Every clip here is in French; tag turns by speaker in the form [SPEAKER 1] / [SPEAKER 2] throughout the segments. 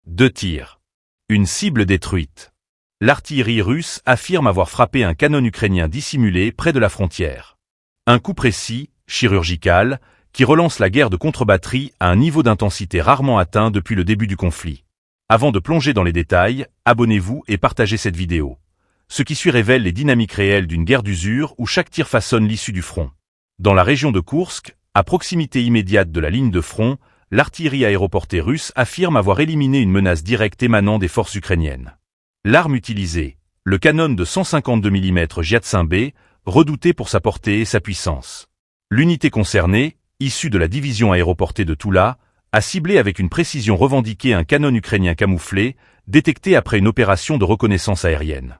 [SPEAKER 1] 2 tirs. Une cible détruite. L'artillerie russe affirme avoir frappé un canon ukrainien dissimulé près de la frontière. Un coup précis, chirurgical, qui relance la guerre de contre-batterie à un niveau d'intensité rarement atteint depuis le début du conflit. Avant de plonger dans les détails, abonnez-vous et partagez cette vidéo. Ce qui suit révèle les dynamiques réelles d'une guerre d'usure où chaque tir façonne l'issue du front. Dans la région de Koursk, à proximité immédiate de la ligne de front, l'artillerie aéroportée russe affirme avoir éliminé une menace directe émanant des forces ukrainiennes. L'arme utilisée, le canon de 152 mm Jiatsin-B, redouté pour sa portée et sa puissance. L'unité concernée, issue de la division aéroportée de Toula, a ciblé avec une précision revendiquée un canon ukrainien camouflé, détecté après une opération de reconnaissance aérienne.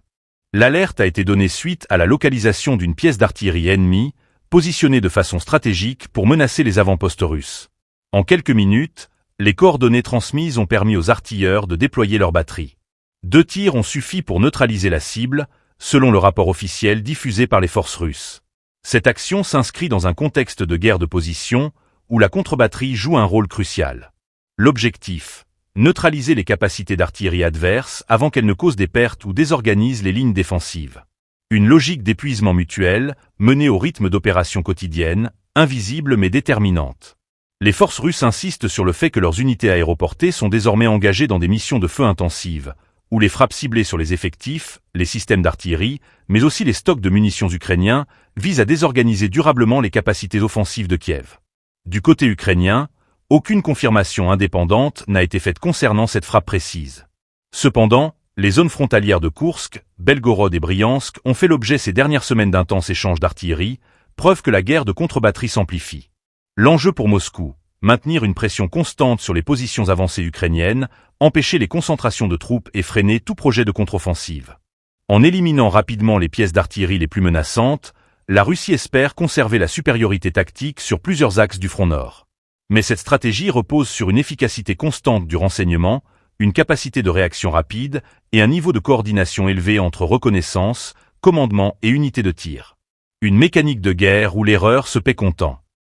[SPEAKER 1] L'alerte a été donnée suite à la localisation d'une pièce d'artillerie ennemie, positionnée de façon stratégique pour menacer les avant-postes russes. En quelques minutes, les coordonnées transmises ont permis aux artilleurs de déployer leurs batteries. 2 tirs ont suffi pour neutraliser la cible, selon le rapport officiel diffusé par les forces russes. Cette action s'inscrit dans un contexte de guerre de position, où la contre-batterie joue un rôle crucial. L'objectif, neutraliser les capacités d'artillerie adverses avant qu'elles ne causent des pertes ou désorganisent les lignes défensives. Une logique d'épuisement mutuel, menée au rythme d'opérations quotidiennes, invisible mais déterminante. Les forces russes insistent sur le fait que leurs unités aéroportées sont désormais engagées dans des missions de feu intensives, où les frappes ciblées sur les effectifs, les systèmes d'artillerie, mais aussi les stocks de munitions ukrainiens, visent à désorganiser durablement les capacités offensives de Kiev. Du côté ukrainien, aucune confirmation indépendante n'a été faite concernant cette frappe précise. Cependant, les zones frontalières de Koursk, Belgorod et Bryansk ont fait l'objet ces dernières semaines d'intenses échanges d'artillerie, preuve que la guerre de contre-batterie s'amplifie. L'enjeu pour Moscou, maintenir une pression constante sur les positions avancées ukrainiennes, empêcher les concentrations de troupes et freiner tout projet de contre-offensive. En éliminant rapidement les pièces d'artillerie les plus menaçantes, la Russie espère conserver la supériorité tactique sur plusieurs axes du front nord. Mais cette stratégie repose sur une efficacité constante du renseignement, une capacité de réaction rapide et un niveau de coordination élevé entre reconnaissance, commandement et unité de tir. Une mécanique de guerre où l'erreur se paie comptant.